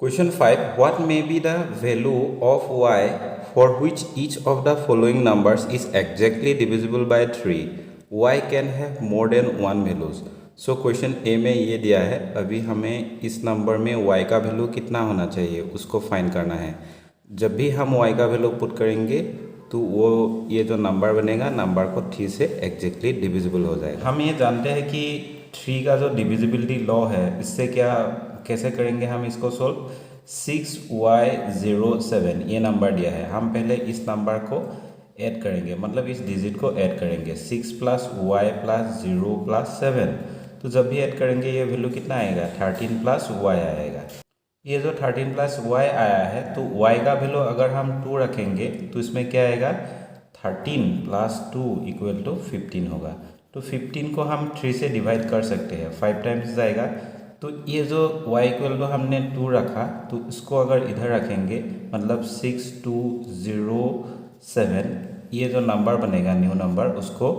Question 5. What may be the value of y for which each of the following numbers is exactly divisible by 3? y can have more than one values. So question A में ये दिया है, अभी हमें इस number में y का value कितना होना चाहिए उसको फाइंड करना है। जब भी हम y का वैल्यू पुट करेंगे तो वो ये जो नंबर बनेगा नंबर को 3 से एग्जैक्टली डिविजिबल हो जाएगा। हम ये जानते हैं कि 3 का जो डिविजिबिलिटी लॉ है, इससे क्या कैसे करेंगे हम इसको सोल्व। 6y07 ये नंबर दिया है, हम पहले इस नंबर को ऐड करेंगे, मतलब इस डिजिट को ऐड करेंगे। 6 प्लस y प्लस 0 प्लस 7, तो जब भी ऐड करेंगे ये वैल्यू कितना आएगा, 13 प्लस y आएगा। ये जो 13 प्लस y आया है, तो y का वैल्यू अगर हम 2 रखेंगे तो इसमें क्या आएगा, 13 प्लस 2 इक्वल टू 15 होगा। तो 15 को हम 3 से डिवाइड कर सकते हैं, 5 टाइम्स जाएगा। तो ये जो y इक्वल टू हमने 2 रखा, तो इसको अगर इधर रखेंगे मतलब 6207, ये जो नंबर बनेगा न्यू नंबर, उसको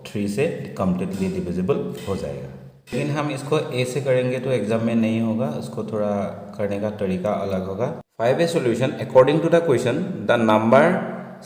3 से कम्प्लीटली डिविजिबल हो जाएगा। लेकिन हम इसको ए से करेंगे तो एग्जाम में नहीं होगा, उसको थोड़ा करने का तरीका अलग होगा। 5A solution. According to the question the number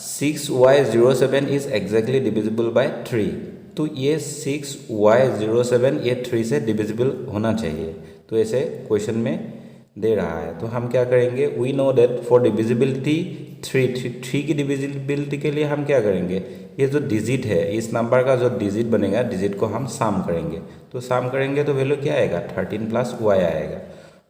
6y07 is exactly divisible by 3। तो ये 6y07 ये 3 से डिविजिबल होना चाहिए, तो ऐसे क्वेश्चन में दे रहा है। तो हम क्या करेंगे, we know that for divisibility 3 की डिविजिबिलिटी के लिए हम क्या करेंगे, ये जो डिजिट है, इस नंबर का जो डिजिट बनेगा, डिजिट को हम सम करेंगे। तो सम करेंगे तो वैल्यू क्या आएगा, 13 प्लस y आएगा।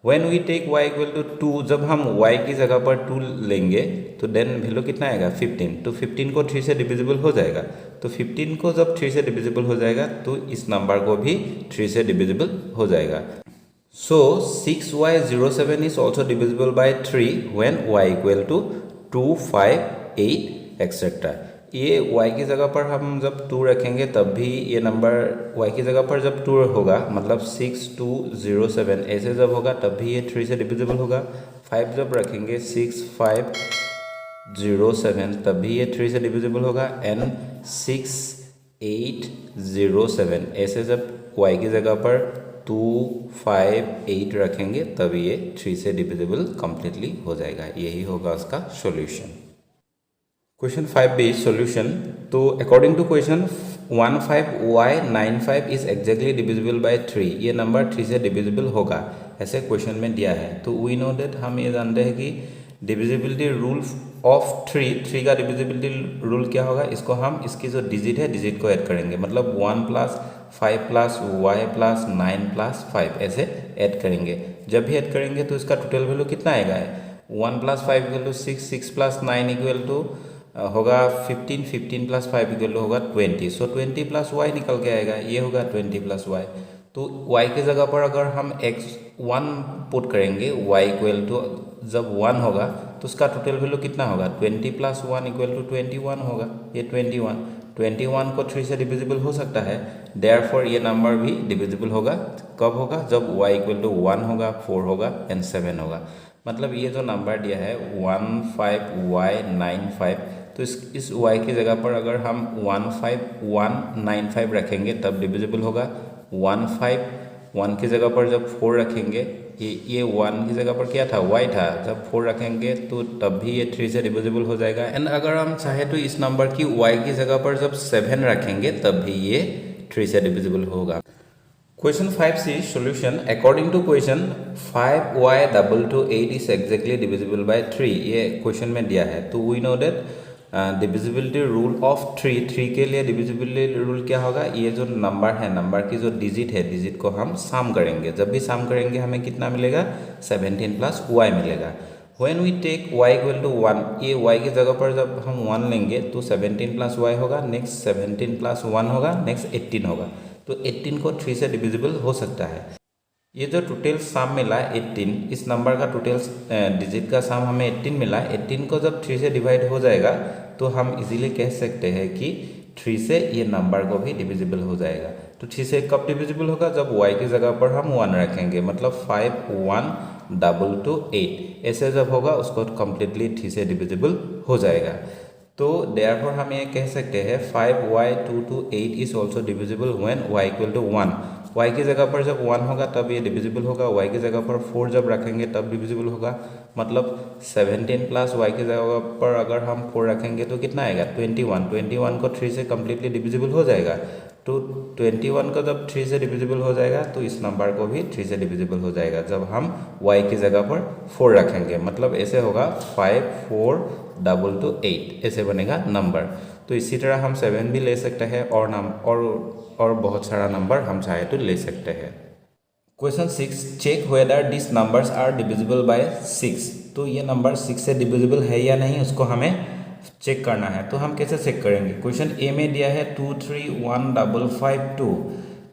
When we take y equal to 2, जब हम y की जगह पर 2 लेंगे तो देन वैल्यू कितना आएगा, 15। तो 15 को 3 से डिविजिबल हो जाएगा। तो 15 को जब 3 से डिविजिबल हो जाएगा तो इस नंबर को भी 3 से डिविजिबल हो जाएगा। So 6y07 is also divisible by 3 when y equal to 2, 5, 8 etc. ये y की जगह पर हम जब 2 रखेंगे तब भी ये नंबर y की जगह पर जब 2 होगा, मतलब 6207 ऐसे जब होगा तब भी ये 3 से डिविजिबल होगा। 5 जब रखेंगे 6507 तब भी ये 3 से डिविजिबल होगा। एंड 6807 ऐसे जब y की जगह पर 2, 5, 8 रखेंगे तब ये 3 से डिविजिबल कम्प्लीटली हो जाएगा। यही होगा उसका सॉल्यूशन। Question 5B solution. तो according to question 15y95 is exactly divisible by 3, ये नंबर 3 से डिविजिबल होगा, ऐसे क्वेश्चन में दिया है। तो वी नो दैट, हम ये जानते हैं कि डिविजिबिलिटी रूल ऑफ 3 का डिविजिबिलिटी रूल क्या होगा, इसको हम इसकी जो डिजिट है डिजिट को ऐड करेंगे, मतलब 1 plus 5 plus y plus 9 plus 5 ऐसे ऐड करेंगे। जब भी ऐड करेंगे तो इसका टोटल वैल्यू कितना आएगा, 1 plus 5 equal to 6, 6 plus 9 equal to होगा 15, 15 प्लस 5 इक्वल टू होगा 20। सो 20 प्लस y निकल के आएगा, ये होगा 20 प्लस y। तो y की जगह पर अगर हम x1 पुट करेंगे, y इक्वल टू जब 1 होगा तो उसका टोटल वैल्यू कितना होगा, 20 प्लस 1 इक्वल टू 21 होगा, ये 21 को 3 से डिविजिबल हो सकता है। देयरफॉर ये नंबर भी डिविजिबल होगा। कब होगा, जब y इक्वल टू 1 होगा, 4 होगा एंड 7 होगा। मतलब ये जो नंबर दिया है 15y95, तो इस y की जगह पर अगर हम 15195 रखेंगे तब डिविजिबल होगा। 151 की जगह पर जब 4 रखेंगे, ये 1 की जगह पर क्या था, y था, जब 4 रखेंगे तो तब भी ये 3 से डिविजिबल हो जाएगा। एंड अगर हम चाहे तो इस नंबर की y की जगह पर जब 7 रखेंगे तब भी ये 3 से डिविजिबल होगा। Question 5C solution. According to question 5y22 is exactly divisible by 3, ये क्वेश्चन में दिया है। तो we know that divisibility rule of 3 के लिए डिविजिबिलिटी रूल क्या होगा, ये जो नंबर है, नंबर की जो डिजिट है, डिजिट को हम सम करेंगे। जब भी सम करेंगे हमें कितना मिलेगा, 17 प्लस y मिलेगा। When we take y equal to 1, ये y की जगह पर जब हम 1 लेंगे तो 17 प्लस y होगा, नेक्स्ट 17 प्लस 1 होगा, नेक्स्ट 18 होगा। तो 18 को 3 से डिविजिबल हो सकता है। ये जो टोटल सम मिला 18, इस नंबर का टोटल डिजिट का सम हमें 18 मिला। 18 को जब 3 से डिवाइड हो जाएगा तो हम इजीली कह सकते हैं कि 3 से ये नंबर को भी डिविजिबल हो जाएगा। तो 3 से कब डिविजिबल होगा, जब y की जगह पर हम 1 रखेंगे, मतलब 5122 ऐसे जब होगा उसको कम्प्लीटली 3 से डिविजिबल हो जाएगा। तो देयरफॉर हम ये कह सकते हैं 5y228 is also divisible when y equal to 1। y की जगह पर जब 1 होगा तब ये डिविजिबल होगा, y की जगह पर 4 जब रखेंगे तब डिविजिबल होगा। मतलब 17 प्लस y की जगह पर अगर हम 4 रखेंगे तो कितना आएगा 21। 21 को 3 से कम्प्लीटली डिविजिबल हो जाएगा। तो 21 को जब 3 से डिविजिबल हो जाएगा तो इस नंबर को भी 3 से डिविजिबल हो जाएगा जब हम y की जगह पर 4 रखेंगे। मतलब ऐसे होगा 5 4 2 8 ऐसे बनेगा नंबर। तो इसी तरह हम 7 भी ले सकते हैं और बहुत सारा नंबर हम चाहे तो ले सकते हैं। Question 6, check whether this numbers are divisible by 6। तो ये नंबर 6 से डिविजिबल है या नहीं उसको हमें चेक करना है। तो हम कैसे चेक करेंगे? क्वेश्चन ए में दिया है 2 3 1 5 5 2।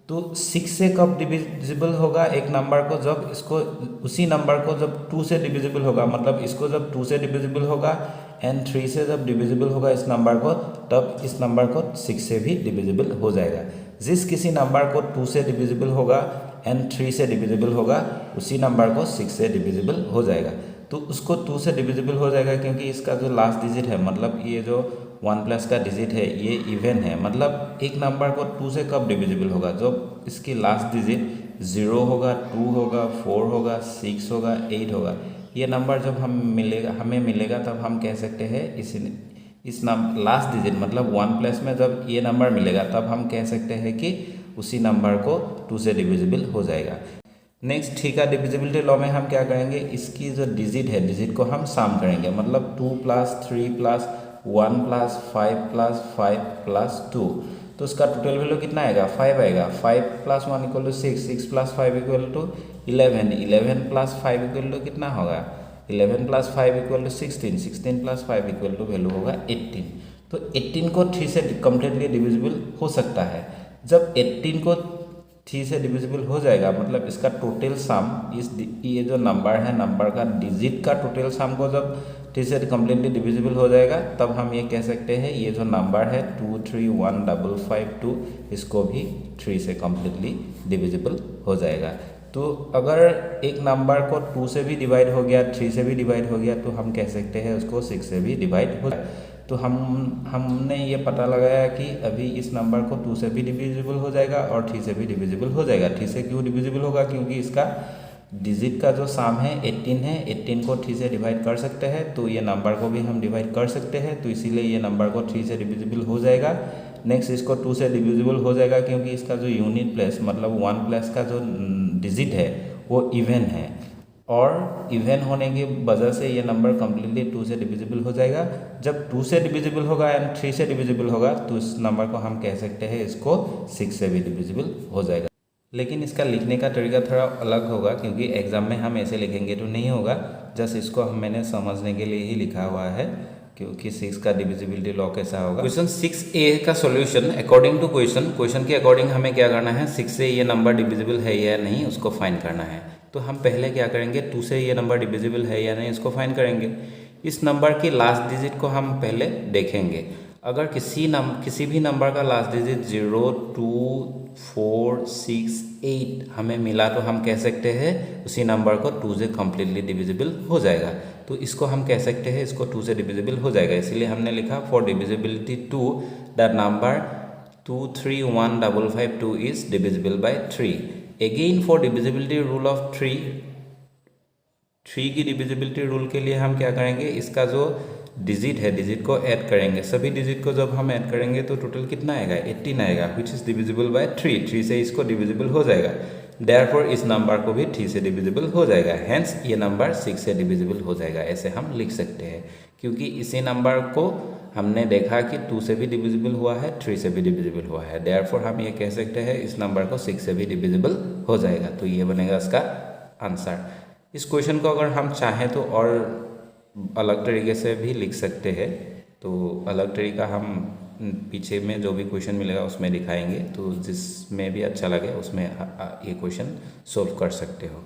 तो 6 से कब डिविजिबल होगा एक नंबर को? जब इसको उसी नंबर को जब 2 से डिविजिबल होगा, मतलब इसको जब 2 से डिविजिबल होगा एंड 3 से जब डिविजिबल होगा इस नंबर को, तब इस नंबर को 6 से भी डिविजिबल हो जाएगा। जिस किसी नंबर को 2 से डिविजिबल होगा एंड 3 से डिविजिबल होगा उसी नंबर को 6 से डिविजिबल हो जाएगा। तो उसको 2 से डिविजिबल हो जाएगा क्योंकि इसका जो लास्ट डिजिट है, मतलब ये जो 1 प्लस का डिजिट है ये इवन है। मतलब एक नंबर को 2 से कब डिविजिबल होगा? जब इसकी लास्ट डिजिट 0 होगा, 2 होगा, 4 होगा, 6 होगा, 8 होगा। ये नंबर जब हमें मिलेगा तब हम कह सकते हैं इस लास्ट डिजिट मतलब 1 प्लस में जब ये नंबर मिलेगा तब हम कह सकते हैं कि उसी नंबर को 2 से डिविजिबल हो जाएगा। नेक्स्ट ठीक है, डिविजिबिलिटी लॉ में हम क्या करेंगे? इसकी जो डिजिट है डिजिट को हम सम करेंगे। मतलब 2 plus 3 plus 1 plus 5 plus 5 plus 2। तो उसका टोटल वैल्यू कितना आएगा? 5 आएगा। 5 plus 1 equal to 6, 6 plus 5 equal to 11, 11 plus 5 equal to कितना होगा? 11 plus 5 equal to 16, 16 plus 5 equal to value होगा 18। तो 18 को 3 से कम्प्लीटली डिविजिबल हो सकता है। जब 18 को 3 से डिविजिबल हो जाएगा मतलब इसका टोटल सम, ये जो नंबर है नंबर का डिजिट का टोटल सम को जब 3 से कम्प्लीटली डिविजिबल हो जाएगा तब हम ये कह सकते हैं ये जो नंबर है 2 3 1 5 5 2 इसको भी 3 से कम्प्लीटली डिविजिबल हो जाएगा। तो अगर एक नंबर को 2 से भी डिवाइड हो गया, 3 से भी डिवाइड हो गया तो हम कह सकते हैं उसको 6 से भी डिवाइड हो जाएगा। तो हमने ये पता लगाया कि अभी इस नंबर को 2 से भी डिविजिबल हो जाएगा और 3 से भी डिविजिबल हो जाएगा। 3 से क्यों डिविजिबल होगा? क्योंकि इसका डिजिट का जो सम है 18 है, 18 को 3 से डिवाइड कर सकते हैं तो ये नंबर को भी हम डिवाइड कर सकते हैं, तो इसीलिए ये नंबर को 3 से डिविजिबल हो जाएगा। नेक्स्ट इसको 2 से डिविजिबल हो जाएगा क्योंकि इसका जो यूनिट प्लेस मतलब 1 प्लस का जो डिजिट है वो इवन है और इवन होने की वजह से ये नंबर कम्प्लीटली 2 से डिविजिबल हो जाएगा। जब 2 से डिविजिबल होगा एंड 3 से डिविजिबल होगा तो इस नंबर को हम कह सकते हैं इसको 6 से भी डिविजिबल हो जाएगा। लेकिन इसका लिखने का तरीका थोड़ा अलग होगा क्योंकि एग्जाम में हम ऐसे लिखेंगे तो नहीं होगा। जस्ट इसको मैंने समझने के लिए ही लिखा हुआ है क्योंकि 6 का डिविजिबिलिटी लॉ कैसा होगा। क्वेश्चन 6A का सॉल्यूशन अकॉर्डिंग टू क्वेश्चन के अकॉर्डिंग हमें क्या करना है? 6 से ये नंबर डिविजिबल है या नहीं उसको फाइंड करना है। तो हम पहले क्या करेंगे? 2 से ये नंबर डिविजिबल है या नहीं इसको फाइंड करेंगे। इस नंबर की लास्ट डिजिट को हम पहले देखेंगे। अगर किसी भी नंबर का लास्ट डिजिट 0 2 4 6 8 हमें मिला तो हम कह सकते हैं उसी नंबर को 2 से कम्प्लीटली डिविजिबल हो जाएगा। तो इसको हम कह सकते हैं इसको 2 से डिविजिबल हो जाएगा, इसलिए हमने लिखा for divisibility 2 the number 2 3 1 5 5 2 is divisible by 3। Again for divisibility rule of 3 की डिविजिबिलिटी रूल के लिए हम क्या करेंगे? इसका जो डिजिट है डिजिट को ऐड करेंगे। सभी डिजिट को जब हम ऐड करेंगे तो टोटल कितना आएगा? 18 आएगा विच इज़ डिविजिबल बाय 3। 3 से इसको डिविजिबल हो जाएगा, देयरफॉर इस नंबर को भी 3 से डिविजिबल हो जाएगा, हैंस ये नंबर 6 से डिविजिबल हो जाएगा। ऐसे हम लिख सकते हैं क्योंकि इसी नंबर को हमने देखा कि 2 से भी डिविजिबल हुआ है, 3 से भी डिविजिबल हुआ है, देयरफॉर हम ये कह सकते हैं इस नंबर को 6 से भी डिविजिबल हो जाएगा। तो ये बनेगा इसका आंसर। इस क्वेश्चन को अगर हम चाहें तो और अलग तरीके से भी लिख सकते हैं, तो अलग तरीका हम पीछे में जो भी क्वेश्चन मिलेगा उसमें दिखाएंगे, तो जिसमें भी अच्छा लगे उसमें ये क्वेश्चन सोल्व कर सकते हो।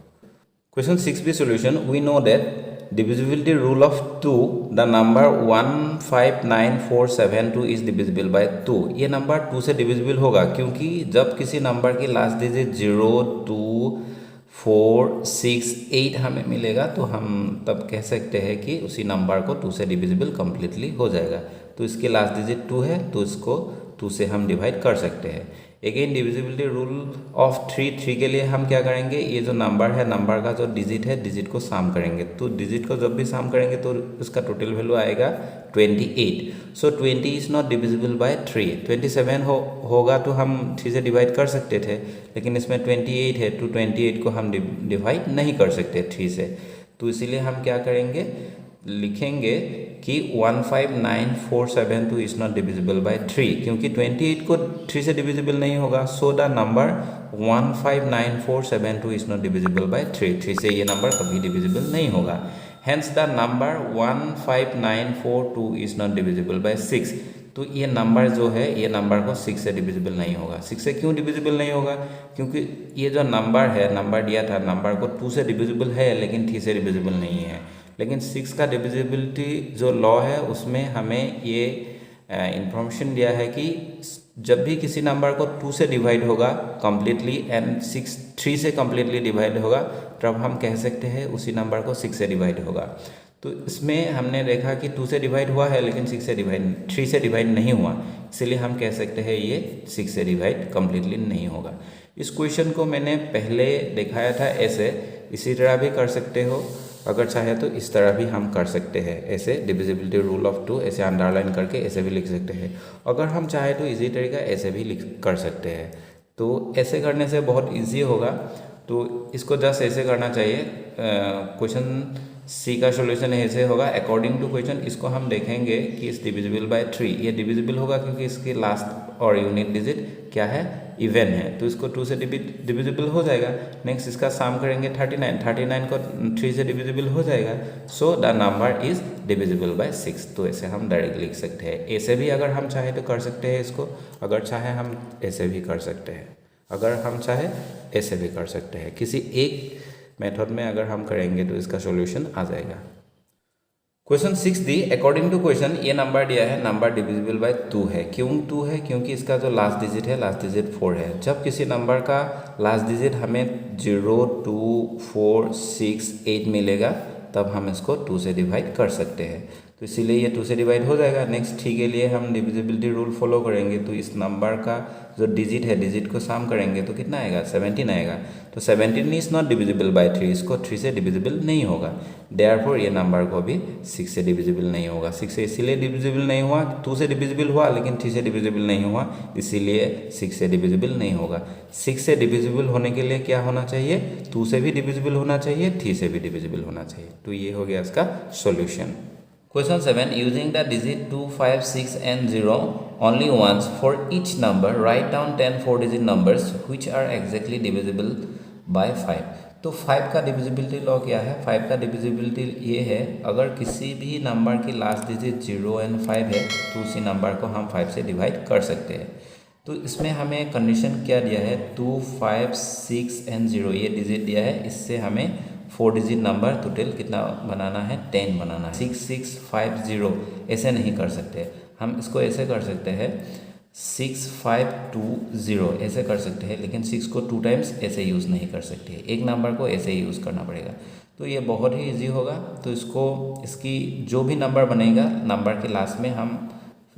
Question 6B solution, we know that divisibility rule of 2 the number 15947 is divisible by 2। ये नंबर 2 से डिविजिबल होगा क्योंकि जब किसी नंबर की लास्ट डिजिट 0 2 4 6 8 हमें मिलेगा तो हम तब कह सकते हैं कि उसी नंबर को 2 से डिविजिबल कम्प्लीटली हो जाएगा। तो इसकी लास्ट डिजिट 2 है तो इसको 2 से हम डिवाइड कर सकते हैं। अगेन डिविजिबिलिटी रूल ऑफ 3 के लिए हम क्या करेंगे, ये जो नंबर है, नंबर का जो डिजिट है, डिजिट को साम करेंगे। तो डिजिट को जब भी साम करेंगे तो उसका टोटल वैल्यू आएगा 28। सो 20 इज़ नॉट डिविजिबल बाय 3। 27 होगा तो हम 3 से डिवाइड कर सकते थे, लेकिन इसमें 28 है तो 28 को हम डिवाइड नहीं कर सकते 3 से। तो इसीलिए हम क्या करेंगे, लिखेंगे कि 15947 इज़ नॉट डिविजिबल बाय 3, क्योंकि 28 को 3 से डिविजिबल नहीं होगा। So the number 15947 is not divisible by 3 से ये नंबर कभी डिविजिबल नहीं होगा। Hence the number 15942 is not divisible by 6। तो ये नंबर जो है, ये नंबर को 6 से डिविजिबल नहीं होगा। 6 से क्यों डिविजिबल नहीं होगा, क्योंकि ये जो नंबर है, नंबर दिया था, नंबर को 2 से डिविजिबल है लेकिन 3 से डिविजिबल नहीं है। लेकिन 6 का डिविजिबिलिटी जो लॉ है उसमें हमें ये इंफॉर्मेशन दिया है कि जब भी किसी नंबर को 2 से डिवाइड होगा कम्प्लीटली एंड 3 से कम्प्लीटली डिवाइड होगा, तब हम कह सकते हैं उसी नंबर को 6 से डिवाइड होगा। तो इसमें हमने देखा कि 2 से डिवाइड हुआ है लेकिन 3 से डिवाइड नहीं हुआ, इसलिए हम कह सकते हैं ये 6 से डिवाइड कम्प्लीटली नहीं होगा। इस क्वेश्चन को मैंने पहले दिखाया था ऐसे, इसी तरह भी कर सकते हो, अगर चाहे तो इस तरह भी हम कर सकते हैं। ऐसे डिविजिबिलिटी रूल ऑफ 2 ऐसे अंडरलाइन करके ऐसे भी लिख सकते हैं। अगर हम चाहे तो इजी तरीका ऐसे भी कर सकते हैं। तो ऐसे करने से बहुत इजी होगा, तो इसको जस्ट ऐसे करना चाहिए। क्वेश्चन सी का सॉल्यूशन ऐसे होगा अकॉर्डिंग टू क्वेश्चन। इसको हम देखेंगे कि इस डिविजिबल बाय 3, ये डिविजिबल होगा क्योंकि इसकी लास्ट और यूनिट डिजिट क्या है, इवन है, तो इसको 2 से डिविजिबल हो जाएगा। नेक्स्ट इसका साम करेंगे 39 को 3 से डिविजिबल हो जाएगा। So the number is divisible by 6। तो ऐसे हम डायरेक्ट लिख सकते हैं। ऐसे भी अगर हम चाहे तो कर सकते हैं इसको, अगर चाहे हम ऐसे भी कर सकते हैं, अगर हम चाहे ऐसे भी कर सकते हैं। किसी एक मेथड में अगर हम करेंगे तो इसका सॉल्यूशन आ जाएगा। Question 6 D, according to question ये नंबर दिया है, नंबर डिविजिबल बाय 2 है। क्यों 2 है, क्योंकि इसका जो लास्ट डिजिट है, लास्ट डिजिट 4 है। जब किसी नंबर का लास्ट डिजिट हमें 0, 2, 4, 6, 8 मिलेगा, तब हम इसको 2 से डिवाइड कर सकते हैं। तो इसीलिए ये 2 से डिवाइड हो जाएगा। नेक्स्ट 3 के लिए हम डिविजिबिलिटी रूल फॉलो करेंगे। तो इस नंबर का जो डिजिट है, डिजिट को साम करेंगे तो कितना आएगा, 17 आएगा। तो 17 इज नॉट डिविजिबल बाय 3, इसको 3 से डिविजिबल नहीं होगा। देयरफॉर ये नंबर को भी 6 से डिविजिबल नहीं होगा। 6 से इसीलिए डिविजिबल नहीं हुआ, 2 से डिविजिबल हुआ लेकिन 3 से डिविजिबल नहीं हुआ, इसीलिए 6 से डिविजिबल नहीं होगा। 6 से डिविजिबल होने के लिए क्या होना चाहिए, 2 से भी डिविजिबल होना चाहिए, 3 से भी डिविजिबल होना चाहिए। तो ये हो गया इसका solution. Question 7. Using the digit 2, 5, 6 and 0 only once for each number, write down 10 4-digit numbers which are exactly divisible by 5. तो 5 का डिविजिबिलिटी लॉ क्या है, 5 का डिविजिबिलिटी ये है, अगर किसी भी नंबर की लास्ट डिजिट 0 एंड 5 है तो उसी नंबर को हम 5 से डिवाइड कर सकते हैं। तो इसमें हमें कंडीशन क्या दिया है, 2, 5, 6 एंड 0 ये डिजिट दिया है। इससे हमें 4 डिजिट नंबर टोटल कितना बनाना है, 10 बनाना है। 6, 6, 5, 0 ऐसे नहीं कर सकते, हम इसको ऐसे कर सकते हैं 6, 5, 2, 0 ऐसे कर सकते हैं, लेकिन 6 को 2 टाइम्स ऐसे यूज़ नहीं कर सकते, एक नंबर को ऐसे यूज़ करना पड़ेगा। तो ये बहुत ही इजी होगा। तो इसकी जो भी नंबर बनेगा, नंबर के लास्ट में हम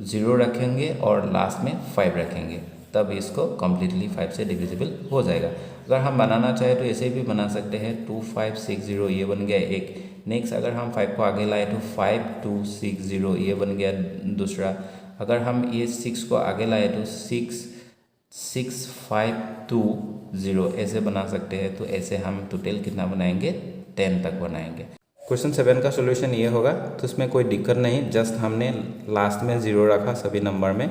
0 रखेंगे और लास्ट में 5 रखेंगे, तब इसको कम्प्लीटली 5 से डिविजिबल हो जाएगा। अगर हम बनाना चाहे तो ऐसे भी बना सकते हैं, 2, 5, 6, 0 ये बन गया एक। नेक्स्ट अगर हम 5 को आगे लाए तो 5, 2, 6, 0 ये बन गया दूसरा। अगर हम ये 6 को आगे लाए तो 6, 6, 5, 2, 0 ऐसे बना सकते हैं। तो ऐसे हम टोटल कितना बनाएंगे, 10 तक बनाएंगे। क्वेश्चन 7 का सॉल्यूशन ये होगा। तो इसमें कोई दिक्कत नहीं, जस्ट हमने लास्ट में 0 रखा सभी नंबर में,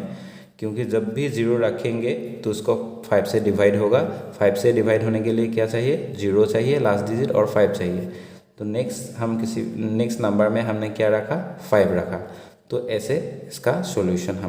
क्योंकि जब भी 0 रखेंगे तो उसको 5 से डिवाइड होगा। 5 से डिवाइड होने के लिए क्या चाहिए, 0 चाहिए लास्ट डिजिट और 5 चाहिए। तो नेक्स्ट नंबर में हमने क्या रखा, 5 रखा। तो ऐसे इसका सॉल्यूशन हम